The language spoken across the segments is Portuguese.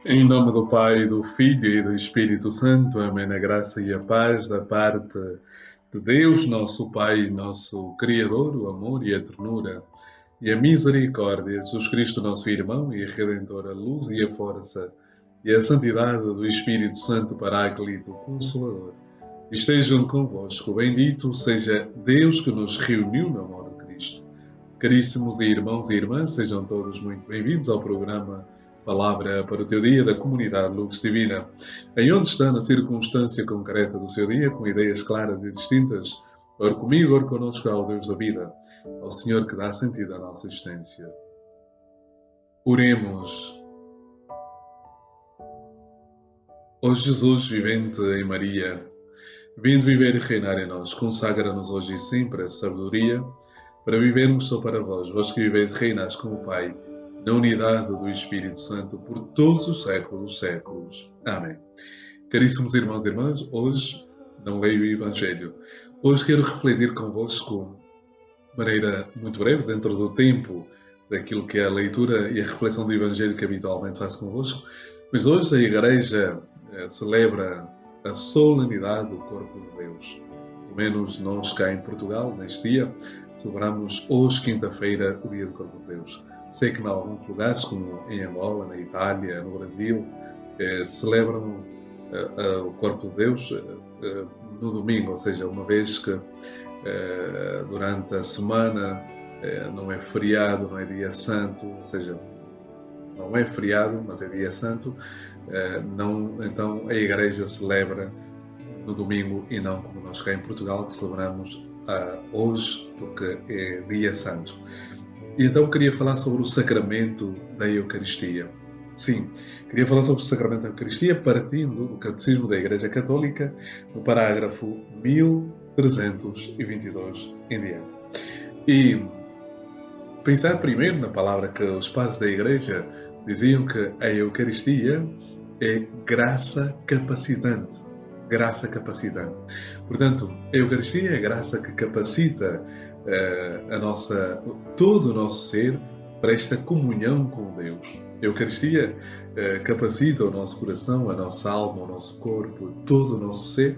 Em nome do Pai, do Filho e do Espírito Santo, amém. A graça e a paz da parte de Deus, nosso Pai, nosso Criador, o amor e a ternura e a misericórdia de Jesus Cristo, nosso irmão e Redentor, a luz e a força e a santidade do Espírito Santo, Paráclito, Consolador, estejam convosco. Bendito seja Deus que nos reuniu no amor de Cristo. Caríssimos irmãos e irmãs, sejam todos muito bem-vindos ao programa Palavra para o Teu Dia da Comunidade Lux Divina. Em onde está na circunstância concreta do seu dia, com ideias claras e distintas, ora comigo, ora connosco, ao Deus da vida, ao Senhor que dá sentido à nossa existência. Oremos. Ó Jesus vivente em Maria, vindo viver e reinar em nós, consagra-nos hoje e sempre a sabedoria para vivermos só para vós, vós que viveis e reinais com o Pai, na unidade do Espírito Santo, por todos os séculos dos séculos. Amém. Caríssimos irmãos e irmãs, hoje não leio o Evangelho. Hoje quero refletir convosco de maneira muito breve, dentro do tempo daquilo que é a leitura e a reflexão do Evangelho que habitualmente faço convosco. Mas hoje a Igreja celebra a solenidade do Corpo de Deus. Pelo menos nós cá em Portugal, neste dia, celebramos hoje, quinta-feira, o Dia do Corpo de Deus. Sei que em alguns lugares, como em Angola, na Itália, no Brasil, celebram o Corpo de Deus no domingo, ou seja, uma vez que durante a semana não é feriado, não é dia santo, ou seja, não é feriado, mas é dia santo, então a Igreja celebra no domingo e não como nós cá em Portugal, que celebramos hoje, porque é dia santo. E então queria falar sobre o sacramento da Eucaristia. Sim, queria falar sobre o sacramento da Eucaristia partindo do Catecismo da Igreja Católica, no parágrafo 1322 em diante. E pensar primeiro na palavra que os padres da Igreja diziam que a Eucaristia é graça capacitante. Graça capacitante. Portanto, a Eucaristia é a graça que capacita todo o nosso ser para esta comunhão com Deus. A Eucaristia capacita o nosso coração, a nossa alma, o nosso corpo, todo o nosso ser,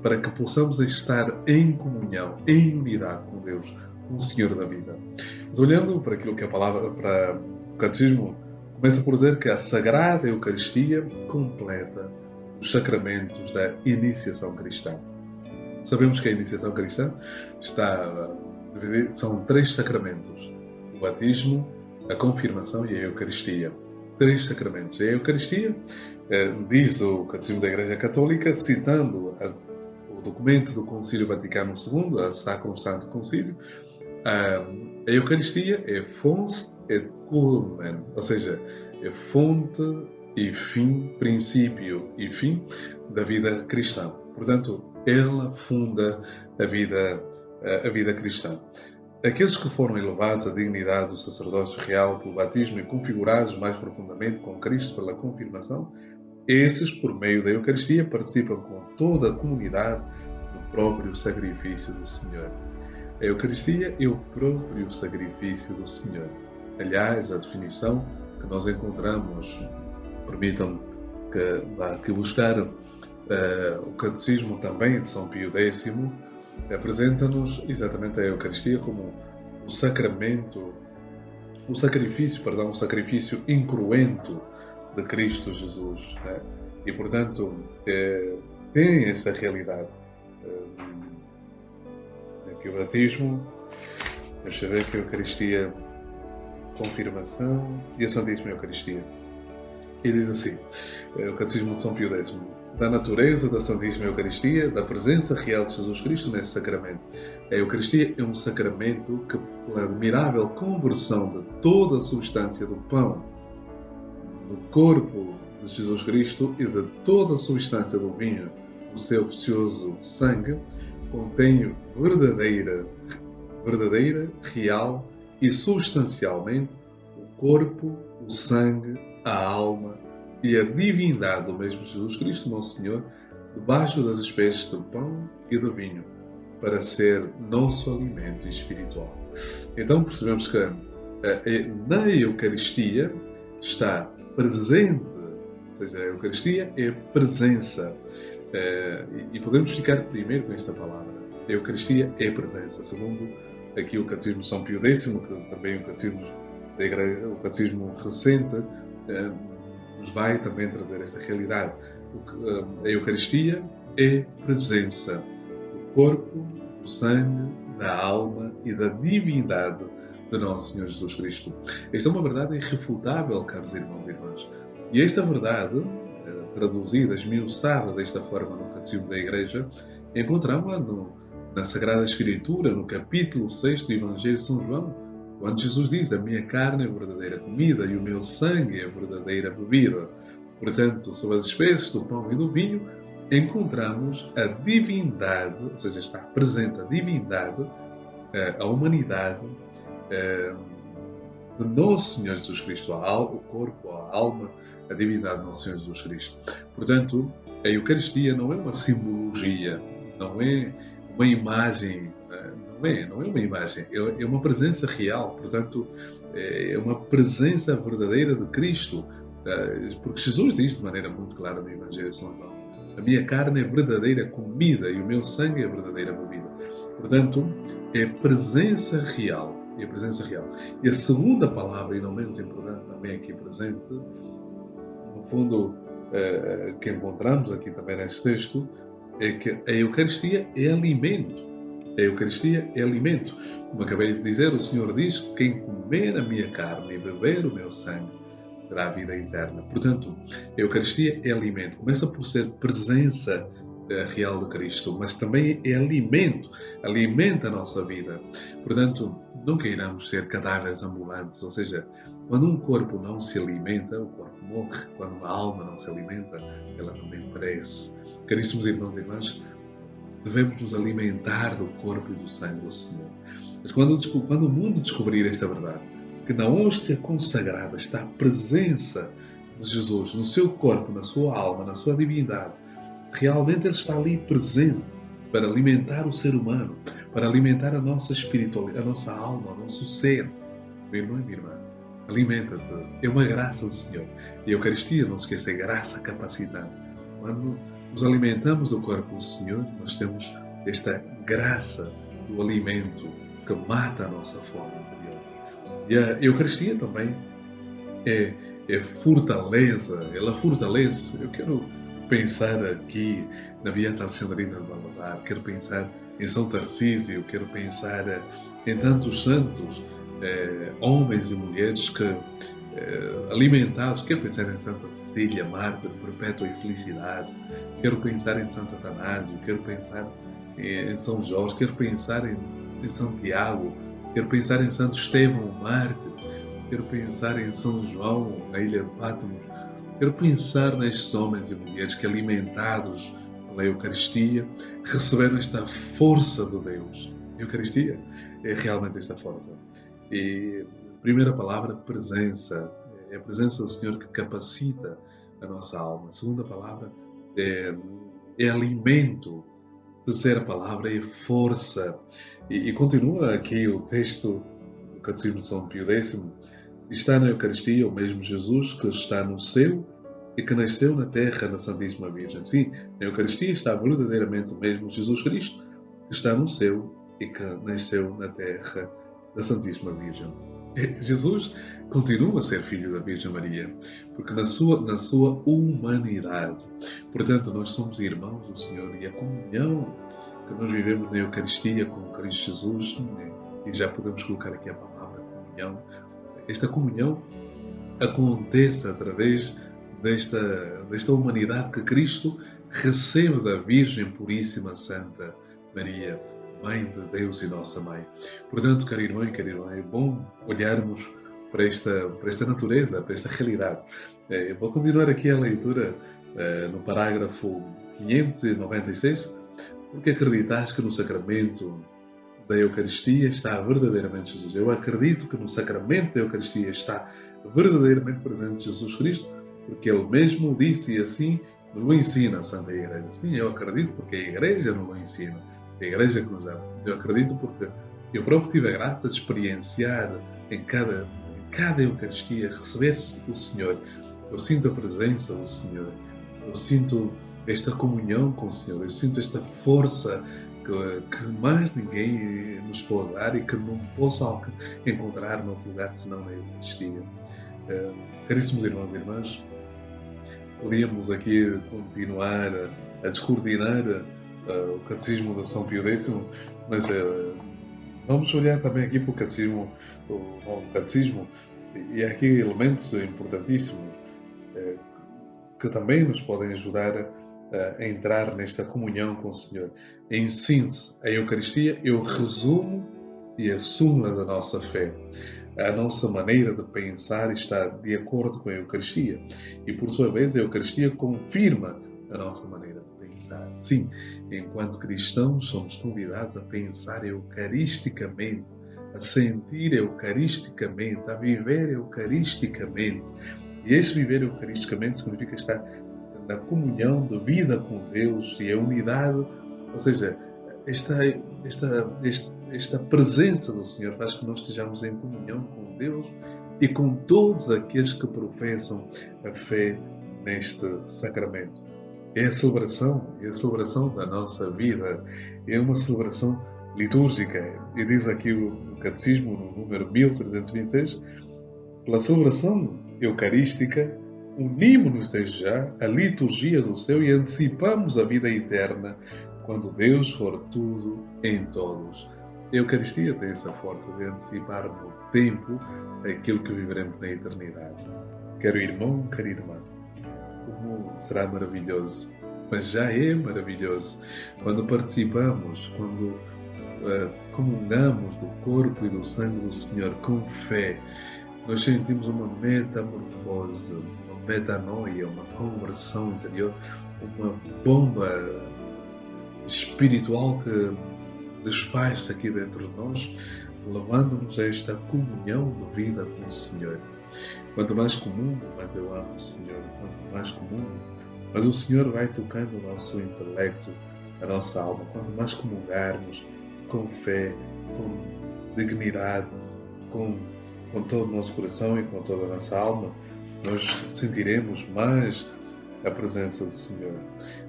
para que possamos estar em comunhão, em unidade com Deus, com o Senhor da vida. Mas olhando para aquilo que a palavra, para o Catecismo, começa por dizer que a Sagrada Eucaristia completa os sacramentos da iniciação cristã. Sabemos que a iniciação cristã são 3 sacramentos: o batismo, a confirmação e a Eucaristia. 3 sacramentos. A Eucaristia, diz o Catecismo da Igreja Católica, citando o documento do Concílio Vaticano II, a Sacrum Sancto Concílio, a Eucaristia é fons et culmen, ou seja, é fonte e fim, princípio e fim da vida cristã. Portanto, ela funda a vida cristã. Aqueles que foram elevados à dignidade do sacerdócio real pelo batismo e configurados mais profundamente com Cristo pela confirmação, esses, por meio da Eucaristia, participam com toda a comunidade do próprio sacrifício do Senhor. A Eucaristia é o próprio sacrifício do Senhor. Aliás, a definição que nós encontramos, permitam-me que buscar o Catecismo também de São Pio X, apresenta-nos exatamente a Eucaristia como o sacrifício incruento de Cristo Jesus, né? E portanto tem essa realidade. Aqui o batismo, deixa eu ver que a Eucaristia, confirmação e a Santíssima Eucaristia. E diz assim, o Catecismo de São Pio X: da natureza da Santíssima Eucaristia, da presença real de Jesus Cristo nesse sacramento. A Eucaristia é um sacramento que, pela admirável conversão de toda a substância do pão no corpo de Jesus Cristo e de toda a substância do vinho no seu precioso sangue, contém verdadeira, real e substancialmente o corpo, o sangue, a alma e a divindade do mesmo Jesus Cristo, nosso Senhor, debaixo das espécies do pão e do vinho, para ser nosso alimento espiritual. Então percebemos que na Eucaristia está presente, seja, a Eucaristia é presença. E podemos ficar primeiro com esta palavra. A Eucaristia é presença, segundo aqui o Catecismo de São Pio X, que também o Catecismo da Igreja, o Catecismo recente, nos vai também trazer esta realidade. A Eucaristia é presença do corpo, do sangue, da alma e da divindade de Nosso Senhor Jesus Cristo. Esta é uma verdade irrefutável, caros irmãos e irmãs. E esta verdade, traduzida, esmiuçada desta forma no Catecismo da Igreja, encontramos-la na Sagrada Escritura, no capítulo 6 do Evangelho de São João, quando Jesus diz: a minha carne é a verdadeira comida e o meu sangue é a verdadeira bebida. Portanto, sob as espécies do pão e do vinho, encontramos a divindade, ou seja, está presente a divindade, a humanidade de Nosso Senhor Jesus Cristo, o corpo, a alma, a divindade de Nosso Senhor Jesus Cristo. Portanto, a Eucaristia não é uma simbologia, não é uma imagem, não é uma imagem, é uma presença real. Portanto, é uma presença verdadeira de Cristo, porque Jesus diz de maneira muito clara no Evangelho de São João: a minha carne é verdadeira comida e o meu sangue é verdadeira bebida. Portanto, é presença real. É presença real. E a segunda palavra, e não menos importante também aqui presente, no fundo, que encontramos aqui também neste texto, é que a Eucaristia é alimento. A Eucaristia é alimento. Como acabei de dizer, o Senhor diz: quem comer a minha carne e beber o meu sangue terá a vida eterna. Portanto, a Eucaristia é alimento. Começa por ser presença real de Cristo, mas também é alimento, alimenta a nossa vida. Portanto, não queiramos ser cadáveres ambulantes, ou seja, quando um corpo não se alimenta, o corpo morre. Quando uma alma não se alimenta, ela também perece. Caríssimos irmãos e irmãs, devemos nos alimentar do corpo e do sangue do Senhor. Mas quando o mundo descobrir esta verdade, que na hóstia consagrada está a presença de Jesus no seu corpo, na sua alma, na sua divindade, realmente Ele está ali presente para alimentar o ser humano, para alimentar a nossa espiritualidade, a nossa alma, o nosso ser. Meu irmão e minha irmã, alimenta-te. É uma graça do Senhor. E a Eucaristia, não se esqueça, é graça capacitante. Quando nos alimentamos do corpo do Senhor, nós temos esta graça do alimento que mata a nossa fome interior. E a Eucaristia também é fortaleza, ela fortalece. Eu quero pensar aqui na Beata Alexandrina de Balazar, quero pensar em São Tarcísio, quero pensar em tantos santos, homens e mulheres que, alimentados, quero pensar em Santa Cecília, mártir, perpétua e felicidade, quero pensar em Santo Atanásio, quero pensar em São Jorge, quero pensar em Santiago, quero pensar em Santo Estevão, mártir, quero pensar em São João, na ilha de Patmos. Quero pensar nestes homens e mulheres que, alimentados pela Eucaristia, receberam esta força de Deus. A Eucaristia é realmente esta força. E a primeira palavra, presença. É a presença do Senhor que capacita a nossa alma. A segunda palavra é alimento. A terceira palavra é força. E continua aqui o texto do Catecismo de São Pio X. Está na Eucaristia o mesmo Jesus que está no céu e que nasceu na terra da Santíssima Virgem. Sim, na Eucaristia está verdadeiramente o mesmo Jesus Cristo que está no céu e que nasceu na terra da Santíssima Virgem. Jesus continua a ser filho da Virgem Maria, porque na sua humanidade. Portanto, nós somos irmãos do Senhor, e a comunhão que nós vivemos na Eucaristia com Cristo Jesus, e já podemos colocar aqui a palavra comunhão, esta comunhão acontece através desta humanidade que Cristo recebe da Virgem Puríssima Santa Maria, Mãe de Deus e nossa Mãe. Portanto, caro irmão e cara irmã, é bom olharmos para esta natureza, para esta realidade. Eu vou continuar aqui a leitura no parágrafo 596, porque acreditais que no sacramento da Eucaristia está verdadeiramente Jesus. Eu acredito que no sacramento da Eucaristia está verdadeiramente presente Jesus Cristo, porque Ele mesmo disse, e assim nos ensina a Santa Igreja. Sim, eu acredito porque a Igreja nos ensina, a Igreja que nos ama. Eu acredito porque eu próprio tive a graça de experienciar em cada Eucaristia, receber o Senhor Eu sinto a presença do Senhor. Eu sinto esta comunhão com o Senhor. Eu sinto esta força que mais ninguém nos pode dar e que não posso encontrar noutro lugar senão na Eucaristia. Caríssimos irmãos e irmãs, podíamos aqui continuar a descortinar o Catecismo de São Pio X, mas vamos olhar também aqui para o Catecismo, o Novo Catecismo, e há aqui elementos importantíssimos que também nos podem ajudar a entrar nesta comunhão com o Senhor. Em síntese, a Eucaristia é o resumo e a súmula da nossa fé. A nossa maneira de pensar está de acordo com a Eucaristia. E, por sua vez, a Eucaristia confirma a nossa maneira de pensar. Sim, enquanto cristãos, somos convidados a pensar eucaristicamente, a sentir eucaristicamente, a viver eucaristicamente. E este viver eucaristicamente significa estar na comunhão de vida com Deus e a unidade, ou seja, esta presença do Senhor faz que nós estejamos em comunhão com Deus e com todos aqueles que professam a fé neste sacramento. É a celebração da nossa vida, é uma celebração litúrgica. E diz aqui o Catecismo, no número 1326, pela celebração eucarística, unimos-nos desde já à liturgia do céu e antecipamos a vida eterna quando Deus for tudo em todos. A Eucaristia tem essa força de antecipar no tempo aquilo que viveremos na eternidade. Quero irmão, quero irmã, como será maravilhoso, mas já é maravilhoso, quando participamos, quando comungamos do corpo e do sangue do Senhor com fé, nós sentimos uma metamorfose, uma metanoia, uma conversão interior, uma bomba espiritual que desfaz-se aqui dentro de nós, levando-nos a esta comunhão de vida com o Senhor. Quanto mais comum, mais eu amo o Senhor. Quanto mais comum, mas o Senhor vai tocando o nosso intelecto, a nossa alma. Quanto mais comungarmos com fé, com dignidade, com todo o nosso coração e com toda a nossa alma, nós sentiremos mais a presença do Senhor.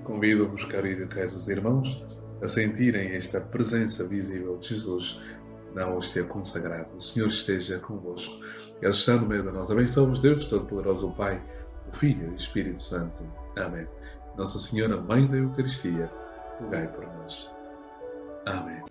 Convido-vos, caros irmãos, a sentirem esta presença visível de Jesus na hóstia consagrada. O Senhor esteja convosco. Ele está no meio de nós. Abençoe-vos Deus Todo-Poderoso, o Pai, o Filho e o Espírito Santo. Amém. Nossa Senhora, Mãe da Eucaristia, rogai por nós. Amém.